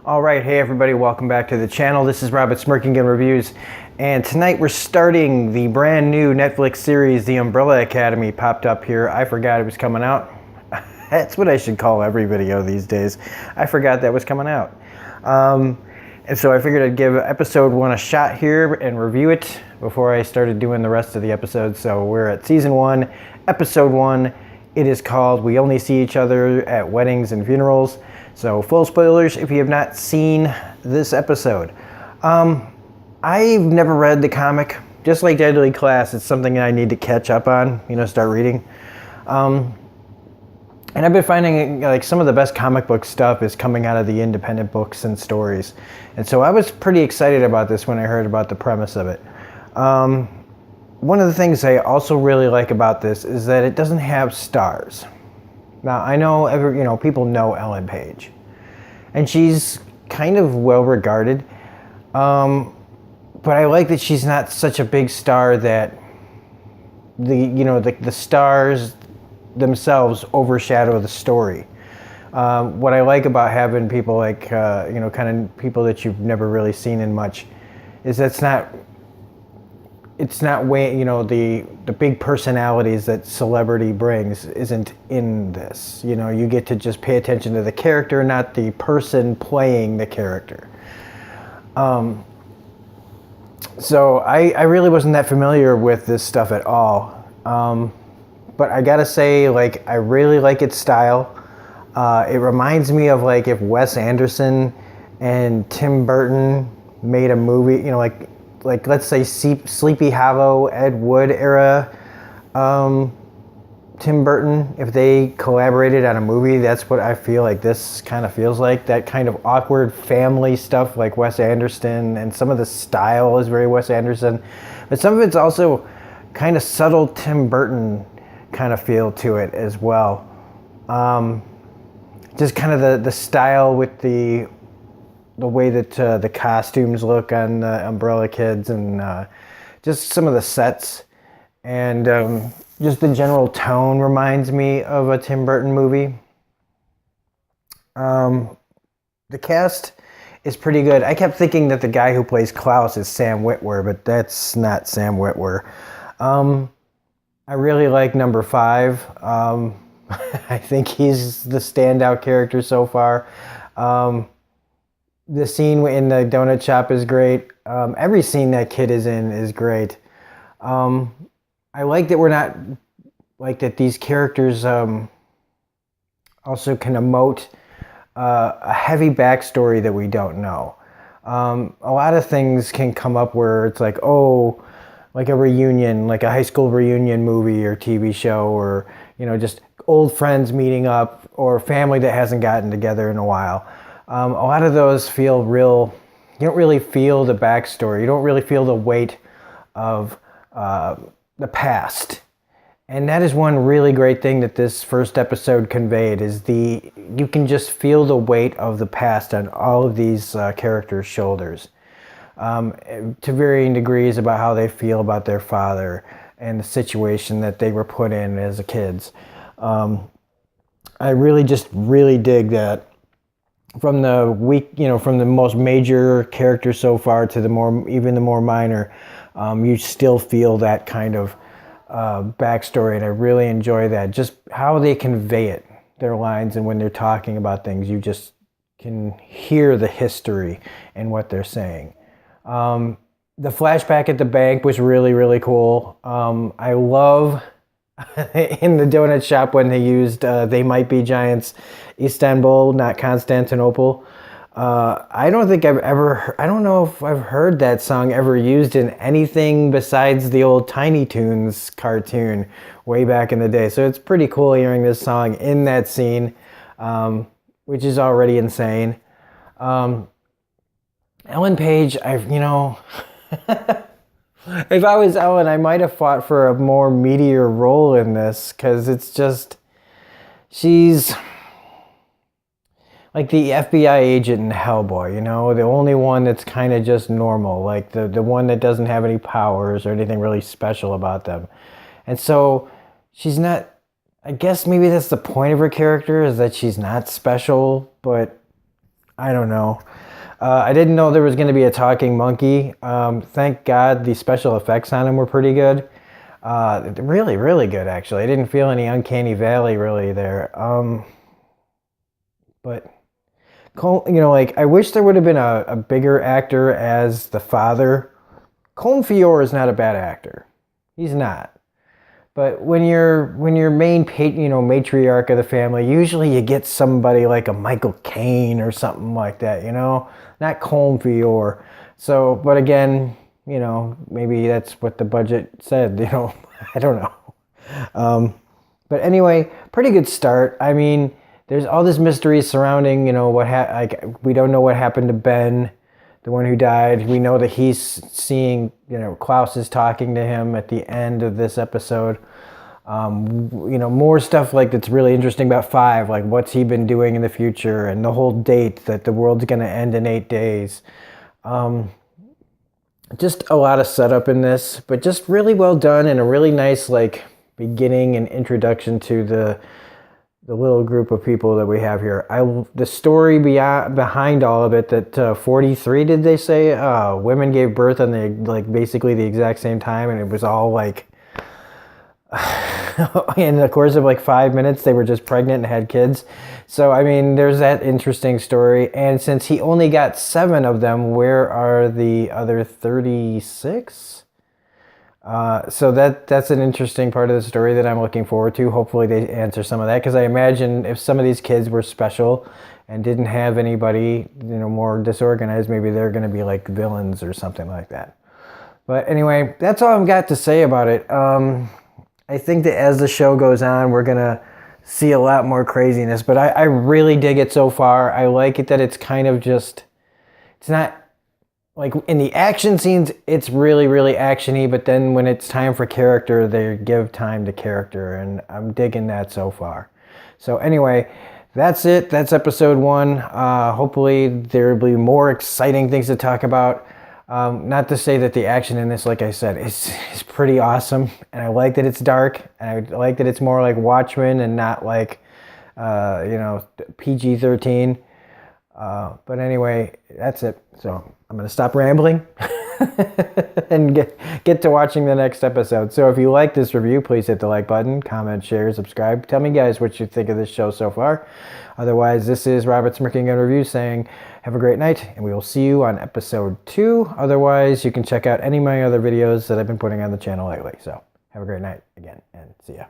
Alright, hey everybody, welcome back to the channel. This is Rob at Smirking Gun Reviews, and tonight we're starting the brand new Netflix series, The Umbrella Academy. Popped up here. I forgot it was coming out. That's what I should call every video these days. I forgot that was coming out. And so I figured I'd give episode 1 a shot here and review it before I started doing the rest of the episodes. So we're at season 1, episode 1. It is called We Only See Each Other at Weddings and Funerals. So full spoilers if you have not seen this episode. I've never read the comic. Just like Deadly Class, it's something I need to catch up on, start reading. And I've been finding like some of the best comic book stuff is coming out of the independent books and stories. And so I was pretty excited about this when I heard about the premise of it. One of the things I also really like about this is that it doesn't have stars. Now, I know people know Ellen Page, and she's kind of well regarded, but I like that she's not such a big star that the stars themselves overshadow the story. What I like about having people like kind of people that you've never really seen in much is it's not way the big personalities that celebrity brings isn't in this. You get to just pay attention to the character, not the person playing the character. So I really wasn't that familiar with this stuff at all. But I gotta say, I really like its style. It reminds me of if Wes Anderson and Tim Burton made a movie, like let's say Sleepy Hollow, Ed Wood era Tim Burton, if they collaborated on a movie, that's what I feel like this kind of feels like. That kind of awkward family stuff like Wes Anderson, and some of the style is very Wes Anderson, but some of it's also kind of subtle Tim Burton kind of feel to it as well. Just kind of the style with the way that the costumes look on the Umbrella Kids, and just some of the sets, and just the general tone reminds me of a Tim Burton movie. The cast is pretty good. I kept thinking that the guy who plays Klaus is Sam Witwer, but that's not Sam Witwer. I really like number 5. I think he's the standout character so far. The scene in the donut shop is great. Every scene that kid is in is great. I like that we're not that these characters also can emote a heavy backstory that we don't know. A lot of things can come up where it's like a reunion, like a high school reunion movie or TV show, or just old friends meeting up, or family that hasn't gotten together in a while. A lot of those feel real. You don't really feel the backstory. You don't really feel the weight of the past. And that is one really great thing that this first episode conveyed, is you can just feel the weight of the past on all of these characters' shoulders, to varying degrees, about how they feel about their father and the situation that they were put in as kids. I really dig that. From the most major character so far to the more minor, you still feel that kind of backstory, and I really enjoy that. Just how they convey it, their lines, and when they're talking about things, you just can hear the history and what they're saying. The flashback at the bank was really, really cool. I love in the donut shop when they used They Might Be Giants, Istanbul, not Constantinople. I don't know if I've heard that song ever used in anything besides the old Tiny Toons cartoon way back in the day. So it's pretty cool hearing this song in that scene, which is already insane. Ellen Page, if I was Ellen, I might have fought for a more meatier role in this, because it's just, she's like the FBI agent in Hellboy, the only one that's kind of just normal, like the one that doesn't have any powers or anything really special about them. And so she's not, I guess maybe that's the point of her character, is that she's not special, but I don't know. I didn't know there was going to be a talking monkey. Thank God the special effects on him were pretty good. Really, really good, actually. I didn't feel any uncanny valley really there. But like I wish there would have been a bigger actor as the father. Colm Feore is not a bad actor. He's not. But when you're matriarch of the family, usually you get somebody like a Michael Caine or something like that, not Colm Feore. So, but again, maybe that's what the budget said, I don't know. But anyway, pretty good start. I mean, there's all this mystery surrounding, we don't know what happened to Ben, the one who died. We know that he's seeing, Klaus is talking to him at the end of this episode. More stuff like that's really interesting about 5, like what's he been doing in the future, and the whole date that the world's going to end in 8 days. Just a lot of setup in this, but just really well done, and a really nice like beginning and introduction to the little group of people that we have here. The story behind all of it, that 43, did they say, women gave birth on basically the exact same time, and it was all like in the course of like 5 minutes they were just pregnant and had kids. So I mean, there's that interesting story. And since he only got 7 of them, where are the other 36? So that's an interesting part of the story that I'm looking forward to. Hopefully they answer some of that, because I imagine if some of these kids were special and didn't have anybody, more disorganized, maybe they're going to be like villains or something like that. But anyway, that's all I've got to say about it. I think that as the show goes on, we're going to see a lot more craziness, but I really dig it so far. I like it that it's kind of just, it's not like in the action scenes, it's really, really actiony, but then when it's time for character, they give time to character, and I'm digging that so far. So anyway, that's it. That's episode 1. Hopefully there will be more exciting things to talk about. Not to say that the action in this, like I said, is pretty awesome, and I like that it's dark, and I like that it's more like Watchmen and not like, PG-13. But anyway, that's it. So I'm going to stop rambling and get to watching the next episode. So if you like this review, please hit the like button, comment, share, subscribe. Tell me, guys, what you think of this show so far. Otherwise, this is Robert Smirking Gun Review saying have a great night, and we will see you on episode 2. Otherwise, you can check out any of my other videos that I've been putting on the channel lately. So have a great night again, and see ya.